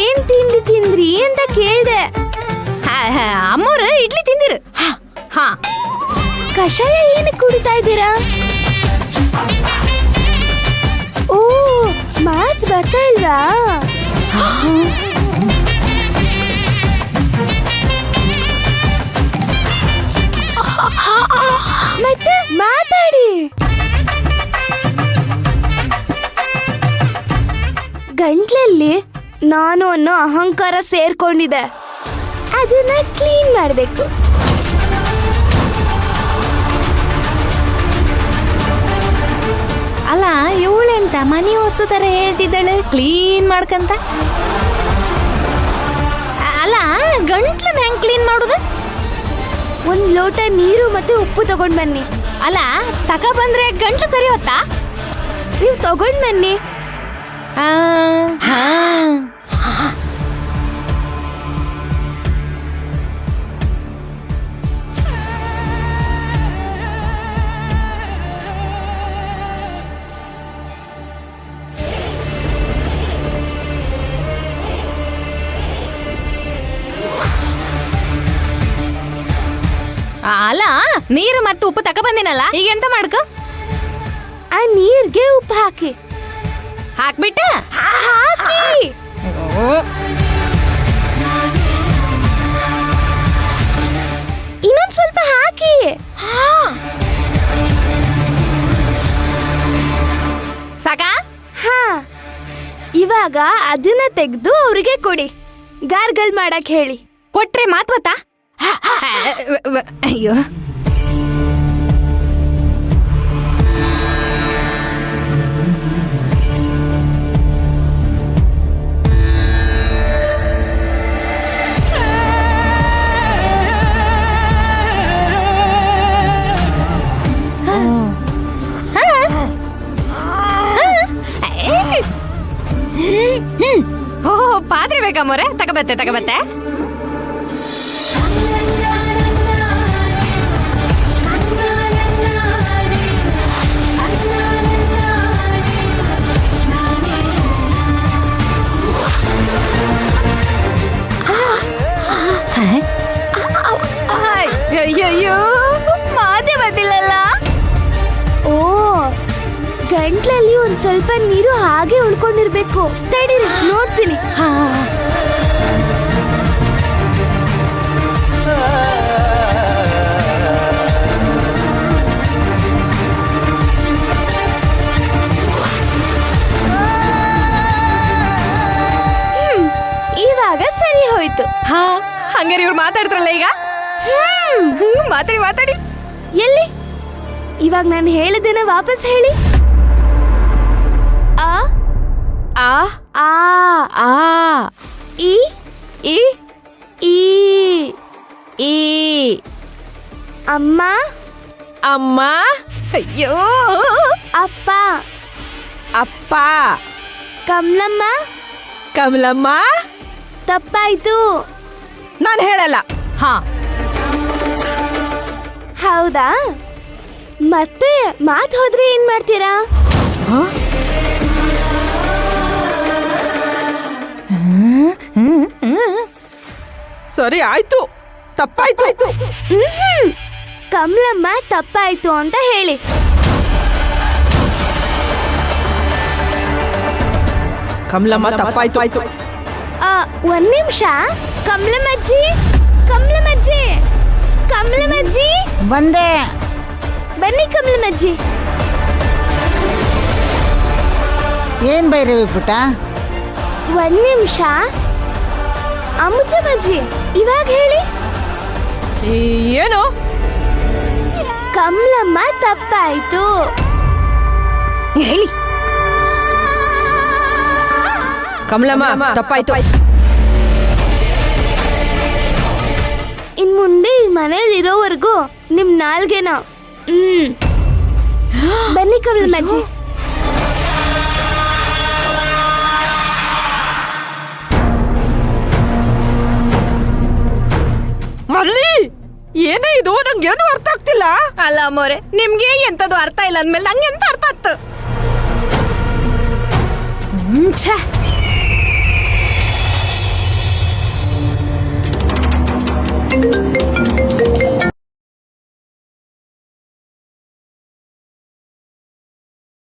ಏನ್ ತಿಂಡಿ ತಿಂದ್ರಿ ಅಂತ ಕೇಳ್ದೆ. ಅಮ್ಮವ್ರು ಇಡ್ಲಿ ತಿಂದಿರು. ಹಾ, ಕಷಾಯ ಏನಕ್ಕೆ ಕುಡಿತಾ ಇದ್ದೀರಾ? ಓ, ಮಾತ್ ಬರ್ತಾ ಇಲ್ವಾ? ಮತ್ತೆ ಮಾತಾಡಿ. ಗಂಟ್ಲಲ್ಲಿ ನಾನು ಅನ್ನೋ ಅಹಂಕಾರ ಸೇರ್ಕೊಂಡಿದೆ. ಅದನ್ನ ಕ್ಲೀನ್ ಮಾಡಬೇಕು. ಅಲ್ಲ ಇವಳೆಂತ ಮನಿ ಒರ್ಸೋ ತರ ಹೇಳ್ತಿದ್ದಾಳೆ, ಕ್ಲೀನ್ ಮಾಡ್ಕಂತ. ಅಲ್ಲ ಗಂಟ್ಲನ್ನ ಹೆಂಗ್ ಕ್ಲೀನ್ ಮಾಡುದು? ಒಂದ್ ಲೋಟ ನೀರು ಮತ್ತೆ ಉಪ್ಪು ತಗೊಂಡ್ ಬನ್ನಿ. ಅಲ್ಲ ತಕ ಬಂದ್ರೆ ಗಂಟ್ಲು ಸರಿ ಹೊತ್ತಾ? ನೀವು ತಗೊಂಡ್ ಬನ್ನಿ. ಅಲ್ಲ ನೀರು ಮತ್ತು ಉಪ್ಪು ತಕ ಬಂದಿನಲ್ಲ, ಈಗ ಎಂತ ಮಾಡ್ಕೊ? ಆ ನೀರ್ಗೆ ಉಪ್ಪು ಹಾಕಿ. ಹಾಕ್ಬಿಟ್ಟ ಹಾಕಿ. ಇನ್ನೊಂದ್ ಸ್ವಲ್ಪ ಹಾಕಿ. ಸಾಕಾ? ಹಾ, ಇವಾಗ ಅದನ್ನ ತೆಗೆದು ಅವ್ರಿಗೆ ಕೊಡಿ. ಗಾರ್ಗಲ್ ಮಾಡಕ್ ಹೇಳಿ. ಕೊಟ್ರೆ ಮಾತ್ವತ್ತಾ? ಅಯ್ಯೋ, ಪಾತ್ರೆ ಬೇಕಾ ಮೊರೆ? ತಗಬತ್ತೆ. ಅಯ್ಯಯ್ಯೋ, ಮಾತೆ ಬಂದಿಲ್ಲಲ್ಲ. ಓ, ಗಂಟ್ಲಲ್ಲಿ ಒಂದ್ ಸ್ವಲ್ಪ ನೀರು ಹಾಗೆ ಉಳ್ಕೊಂಡಿರ್ಬೇಕು. ತಡೀರಿ, ನೋಡ್ತೀನಿ. ಇವಾಗ ಸರಿ ಹೋಯ್ತು. ಹಂಗಾರೆ ಇವ್ರು ಮಾತಾಡ್ತಾರಲ್ಲ ಈಗ. ಮಾತಾಡಿ. ಎಲ್ಲಿ? ಇವಾಗ ನಾನು ಹೇಳಿದ್ದೇನೆ ವಾಪಸ್ ಹೇಳಿ. ಆ ಆ ಆ ಆ ಈ ಈ ಈ ಈ ಅಮ್ಮ ಅಮ್ಮ. ಅಯ್ಯೋ, ಅಪ್ಪ ಅಪ್ಪ. ಕಮಲಮ್ಮ. ಕಮಲಮ್ಮ. ತಪ್ಪಾಯ್ತು. ನಾನು ಹೇಳಲ್ಲ. ಹೌದಾ? ಮತ್ತೆ ಮಾತು ಹೋದ್ರೆ ಏನ್ ಮಾಡ್ತೀರಾ? ಸರಿ ಆಯ್ತು, ತಪ್ಪಾಯ್ತು. ಕಮಲಮ್ಮ ತಪ್ಪಾಯ್ತು ಅಂತ ಹೇಳಿ. ಕಮಲಮ್ಮ ತಪ್ಪಾಯ್ತು. ಒಂದ್ ನಿಮಿಷ. ಕಮಲಮ್ಮಜ್ಜಿ. ಬಂದೆ. ಬನ್ನಿ ಕಮಲಮ್ಮಜ್ಜಿ. ಏನ್ ಬೈರವಿ ಪುಟ್ಟ? ಒಂದ್ ನಿಮಿಷ. ಅಮ್ಮಜ್ಜಿ, ಇವಾಗ ಹೇಳಿ. ಏನು? ಕಮಲಮ್ಮ ತಪ್ಪಾಯ್ತು ಹೇಳಿ. ಕಮಲಮ್ಮ ತಪ್ಪಾಯ್ತು. ಇನ್ ಮುಂದೆ ಈ ಮನೇಲಿ ಇರೋವರೆಗೂ ನಿಮ್ ನಾಲ್ಗೆನ. ಬನ್ನಿ ಕಮಲಮ್ಮಜ್ಜಿ. ಮಲ್ಲಿ, ಏನೇ ಇದು? ನಂಗೇನು ಅರ್ಥ ಆಗ್ತಿಲ್ಲ. ಅಲ್ಲ ಮೋರೆ, ನಿಮ್ಗೆ ಎಂತದು ಅರ್ಥ ಇಲ್ಲ ಅಂದ್ಮೇಲೆ ನಂಗೆ ಎಂತ ಅರ್ಥ ಆಗ್ತು?